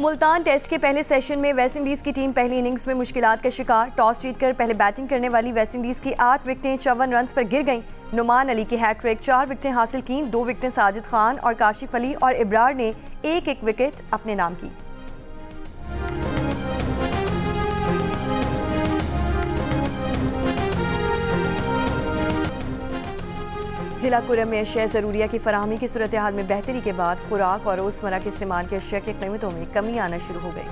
Multan test के पहले session में वेस्टइंडीज की टीम पहली इनिंग्स में मुश्किलात का शिकार। टॉस जीतकर पहले बैटिंग करने वाली वेस्टइंडीज की 8 विकेटें 54 रन पर गिर गईं। नुमान अली की हैट्रिक, 4 विकेटें हासिल की। 2 विकेटें साजिद खान और काशिफ अली और इब्रार ने एक एक विकेट अपने नाम की। जिला कुरम में अशिया ज़रूरिया की फराहमी की सूरत हाल में बेहतरी के बाद खुराक और रोज़मर्रा के इस्तेमाल के अशिया की कीमतों में कमी आना शुरू हो गई।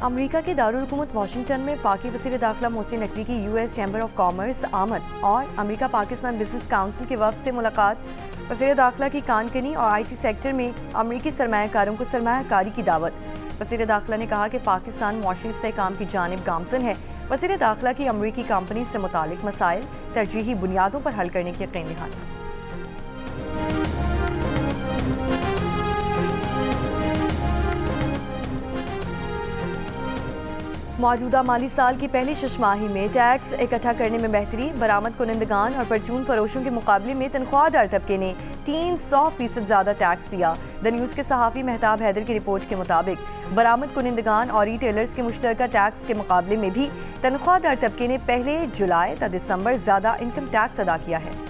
अमेरिका के दारुल हुकूमत वाशिंगटन में पाकी वज़ीर दाखिला मोहसिन नकवी की US चैम्बर ऑफ कॉमर्स आमद और अमेरिका पाकिस्तान बिजनेस काउंसिल के वफ़द से मुलाकात। वज़ीर दाखिला की कानकनी और IT सेक्टर में अमेरिकी सरमायाकारों को सरमायाकारी की दावत। वज़ीर दाखिला ने कहा कि पाकिस्तान मुआशी इस्तेहकाम की जानिब गामज़न है। वज़ीर दाखिला की अमेरिकी कंपनी से मुतालिक मसाइल तरजीही बुनियादों पर हल करने की यकीन दहानी। मौजूदा माली साल की पहली छमाही में टैक्स इकट्ठा करने में बेहतरी। बरामद कुनंदगान और परचून फरोशों के मुकाबले में तनख्वाहदार तबके ने 300% ज़्यादा टैक्स दिया। द न्यूज़ के सहाफ़ी मेहताब हैदर की रिपोर्ट के मुताबिक बरामद कुनंदगान और रिटेलर्स के मुश्तरका टैक्स के मुकाबले में भी तनख्वाहदार तबके ने पहले जुलाई ता दिसंबर ज़्यादा इनकम टैक्स अदा किया है।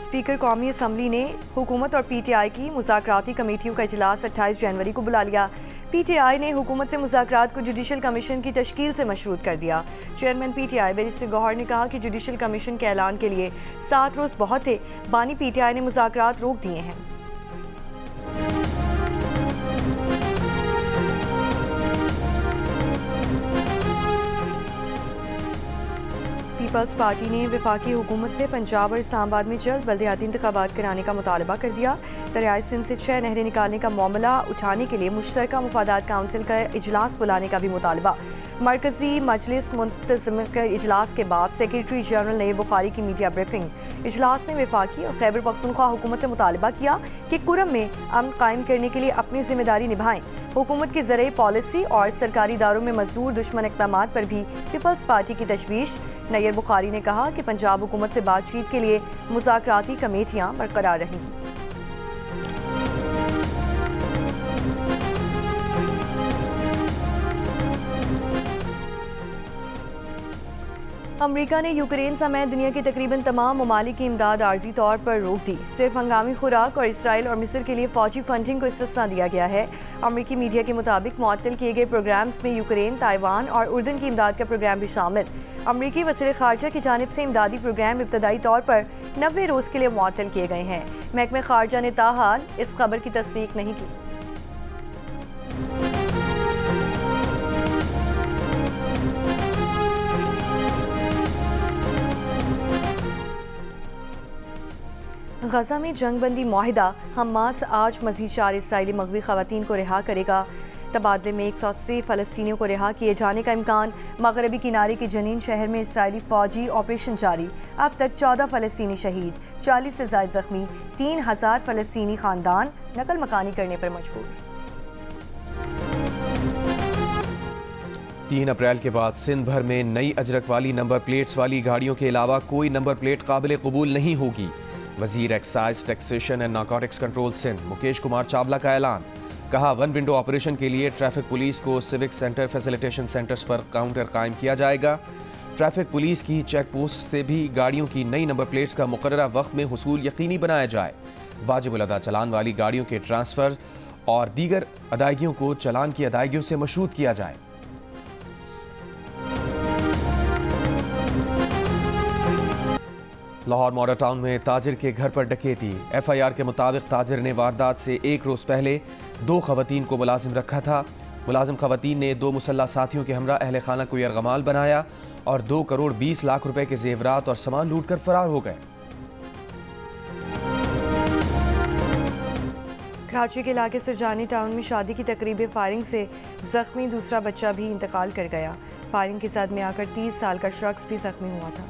स्पीकर कौमी असम्बली ने हुकूमत और PTI की मुज़ाकराती कमेटियों का इजलास 28 जनवरी को बुला लिया। PTI ने हुकूमत से मुज़ाकरात को जुडिशल कमीशन की तश्कील से मशरूत कर दिया। चेयरमैन PTI बैरिस्टर गौहर ने कहा कि जुडिशल कमीशन के ऐलान के लिए 7 रोज़ बहुत थे। बानी PTI ने मुज़ाकरात रोक दिए हैं। पीपल्स पार्टी ने वफाकी हुकूमत से पंजाब और इस्लामाबाद में जल्द बल्दियाती इंतखाबात कराने का मुतालबा कर दिया। दरियाए सिंध से 6 नहरें निकालने का मामला उठाने के लिए मुश्तरका मुफादात काउंसिल का इजलास बुलाने का भी मुतालबा। मरकजी मजलिस मुंतज़िम के इजलास के बाद सेक्रेटरी जनरल नईर बुखारी की मीडिया ब्रीफिंग। इजलास ने वफाकी और खैबर पख्तूनख्वा हुकूमत से मुतालबा किया कि कुरम में अमन कायम करने के लिए अपनी जिम्मेदारी निभाएं। हुकूमत की ज़रिए पॉलिसी और सरकारी इदारों में मजदूर दुश्मन इक़दामात पर भी पीपल्स पार्टी की तशवीश। नैयर बुखारी ने कहा कि पंजाब हुकूमत से बातचीत के लिए मुज़ाकराती कमेटियाँ बरकरार रहेंगी। अमेरिका ने यूक्रेन समेत दुनिया के तकरीबन तमाम ममालिक की इमदाद आर्जी तौर पर रोक दी। सिर्फ हंगामी खुराक और इसराइल और मिस्र के लिए फौजी फंडिंग को इस्तिस्ना दिया गया है। अमेरिकी मीडिया के मुताबिक मुअत्तल किए गए प्रोग्राम्स में यूक्रेन, ताइवान और उर्दन की इमदाद का प्रोग्राम भी शामिल। अमेरिकी वज़ीर ख़ारजा की जानिब से इमदादी प्रोग्राम इब्तदाई तौर पर 90 रोज़ के लिए मुअत्तल किए गए हैं। महकमे ख़ारजा ने ताहाल इस खबर की तस्दीक नहीं की। गजा में जंगबंदी मुआहिदा। हमास आज मज़ीद 4 इसराइली मगवी ख़वातीन को रिहा करेगा। तबादले में 180 फ़लस्तीनियों को रिहा किए जाने का इम्कान। मगरबी किनारे के जनीन शहर में इसराइली फ़ौजी ऑपरेशन जारी। अब तक 14 फ़लस्तीनी शहीद, 40 से ज़ायद ज़ख्मी। 3000 फ़लस्तीनी ख़ानदान नकल मकानी करने पर मजबूर। 3 अप्रैल के बाद सिंध भर में नई अजरक वाली नंबर प्लेट्स वाली गाड़ियों के अलावा कोई नंबर प्लेट काबिल कबूल नहीं होगी। वजीर excise, taxation and narcotics control Sindh Mukesh Kumar Chawla का ऐलान। कहा, 1 विंडो ऑपरेशन के लिए ट्रैफिक पुलिस को सिविक सेंटर, फैसिलिटेशन सेंटर्स पर काउंटर कायम किया जाएगा। ट्रैफिक पुलिस की चेक पोस्ट से भी गाड़ियों की नई नंबर प्लेट्स का मुकर्ररा वक्त में हुसूल यकीनी बनाया जाए। वाजिब अदा चालान वाली गाड़ियों के ट्रांसफ़र और दीगर अदायगियों को चालान की अदायगियों से मशरूत किया जाए। लाहौर मॉडल टाउन में ताजिर के घर पर डकैती। FIR के मुताबिक ताजिर ने वारदात से 1 रोज़ पहले 2 ख़वातीन को मुलाजिम रखा था। मुलाजिम ख़वातीन ने 2 मुसल्लह साथियों के हमरा अहल खाना को यरगमाल बनाया और 2 करोड़ 20 लाख रुपए के जेवरात और सामान लूट कर फरार हो गए। कराची के इलाके सुरजानी टाउन में शादी की तकरीब फायरिंग से जख्मी दूसरा बच्चा भी इंतकाल कर गया। फायरिंग की सद में आकर 30 साल का शख्स भी जख्मी हुआ था।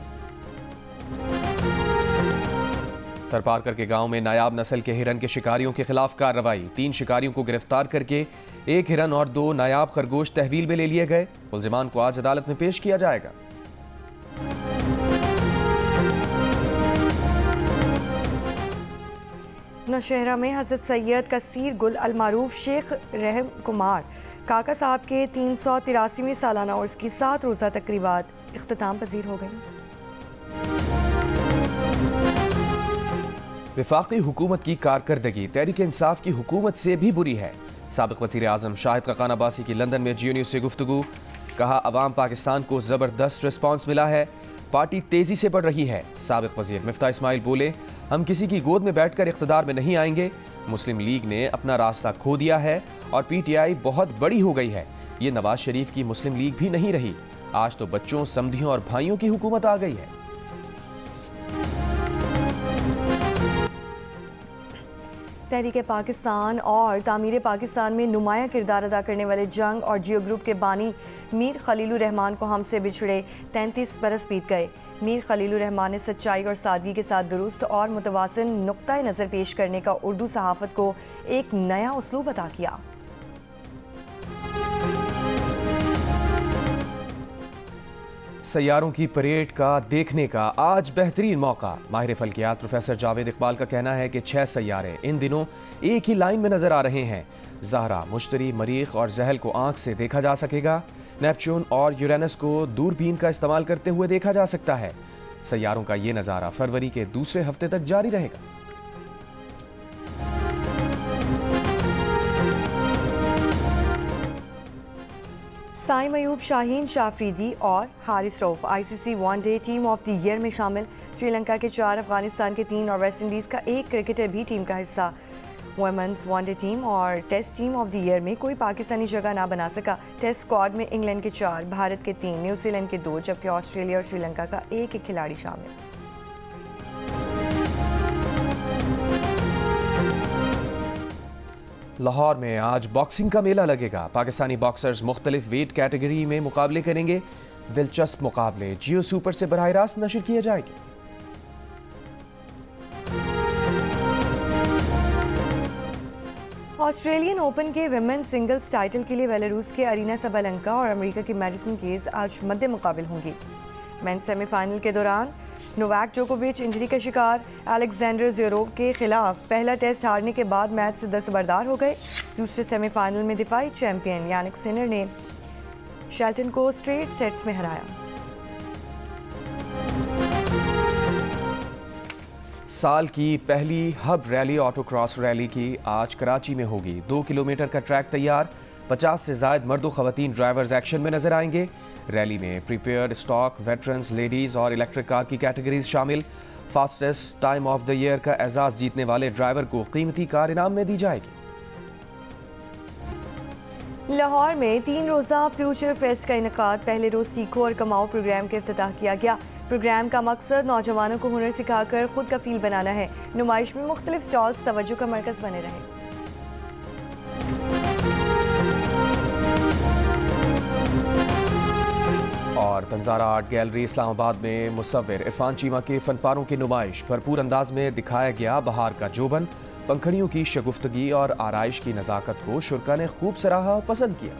तरपारकर के गांव में नायाब नस्ल के हिरन के शिकारियों के खिलाफ कार्रवाई। 3 शिकारियों को गिरफ्तार करके एक हिरन और 2 नायाब खरगोश तहवील में ले लिए गए। मुल्जिमान को आज अदालत में पेश किया जाएगा। नौशहरा में हज़रत सैयद कसीर गुल अल मारूफ शेख रहम कुमार काका साहब के 383वें सालाना उर्स की 7 रोज़ा तकरीबात इख्तिताम पजीर हो गई। वफाकी हुकूमत की कारकर्दगी तहरीक इंसाफ की हुकूमत से भी बुरी है। साबिक वज़ीर आज़म शाहिद खकान अब्बासी की लंदन में जियो न्यूज़ से गुफ्तगू। कहा, अवाम पाकिस्तान को ज़बरदस्त रिस्पॉन्स मिला है, पार्टी तेज़ी से बढ़ रही है। साबिक वज़ीर मिफ्ता इस्माइल बोले, हम किसी की गोद में बैठकर इख्तिदार में नहीं आएंगे। मुस्लिम लीग ने अपना रास्ता खो दिया है और PTI बहुत बड़ी हो गई है। ये नवाज शरीफ की मुस्लिम लीग भी नहीं रही। आज तो बच्चों, समधियों और भाइयों की हुकूमत आ गई है। तहरीक पाकिस्तान और तामीर पाकिस्तान में नुमाया किरदार अदा करने वाले जंग और जियो ग्रुप के बानी मीर खलीलुर रहमान को हमसे बिछड़े 33 बरस बीत गए। मीर खलीलुर रहमान ने सच्चाई और सादगी के साथ दुरुस्त और मुतवाज़िन नुक्ता नज़र पेश करने का उर्दू सहाफ़त को एक नया उसलूब अता किया। सैयारों की परेड का देखने का आज बेहतरीन मौका। माहिर फल्कियात प्रोफेसर जावेद इकबाल का कहना है कि 6 सैयारे इन दिनों एक ही लाइन में नजर आ रहे हैं। ज़हरा, मुश्तरी, मरीख और जहल को आंख से देखा जा सकेगा। नेपच्यून और यूरेनस को दूरबीन का इस्तेमाल करते हुए देखा जा सकता है। सैयारों का ये नज़ारा फरवरी के दूसरे हफ्ते तक जारी रहेगा। साइम अयूब, शाहीन शाफरीदी और Haris Rauf ICC one day team of the year में शामिल। श्रीलंका के 4, अफगानिस्तान के 3 और वेस्ट इंडीज़ का 1 क्रिकेटर भी टीम का हिस्सा। वुमेन्स वनडे टीम और test team of the year में कोई पाकिस्तानी जगह ना बना सका। टेस्ट स्क्वाड में इंग्लैंड के 4, भारत के 3, न्यूजीलैंड के 2, जबकि ऑस्ट्रेलिया और श्रीलंका का 1 खिलाड़ी शामिल। लाहौर में आज बॉक्सिंग का मेला लगेगा। पाकिस्तानी बॉक्सर्स मुख्तलिफ वेट कैटेगरी में मुकाबले करेंगे। दिलचस्प मुकाबले जियो सुपर से बराह रास्त नशर किए जाएंगे। ऑस्ट्रेलियन ओपन के विमेन सिंगल्स टाइटल के लिए बेलारूस के अरीना सबलंका और अमेरिका की मैडिसन कीज आज मद्दे मुकाबिल होंगी। मेंस सेमीफाइनल के दौरान नोवाक जोकोविच इंजरी का शिकार। अलेक्जेंडर ज़वेरेव के खिलाफ पहला टेस्ट हारने के बाद मैच से दस्तबरदार हो गए। दूसरे सेमीफाइनल में दिफाई चैंपियन यानिक सिनर ने शेल्टन को स्ट्रेट सेट्स में हराया। साल की पहली हब रैली ऑटोक्रॉस रैली की आज कराची में होगी। 2 किलोमीटर का ट्रैक तैयार। 50 से ज़ायद मर्द व ख़वातीन ड्राइवर्स एक्शन में नजर आएंगे। रैली में प्रीपेयर्ड, स्टॉक, वेटरन्स, लेडीज़ और इलेक्ट्रिक कार की कैटेगरीज शामिल। Fastest time of the year का एजाज़ जीतने वाले ड्राइवर को कीमती कार इनाम में दी जाएगी। लाहौर में 3 रोज़ा फ्यूचर फेस्ट का इनेकाद। पहले रोज़ सीखो और कमाओ प्रोग्राम का इफ्तिताह किया गया। प्रोग्राम का मकसद नौजवानों को हुनर सिखाकर खुद कफील बनाना है। नुमाइश में मुख्तलिफ स्टॉल्स तवज्जो का मरकज़ बने रहे। और बंजारा आर्ट गैलरी इस्लामाबाद में मुसव्विर इरफान चीमा के फनपारों की नुमाइश। भरपूर अंदाज में दिखाया गया बहार का जोबन। पंखड़ियों की शगुफ्तगी और आराइश की नज़ाकत को शुरा ने खूब सराहा और पसंद किया।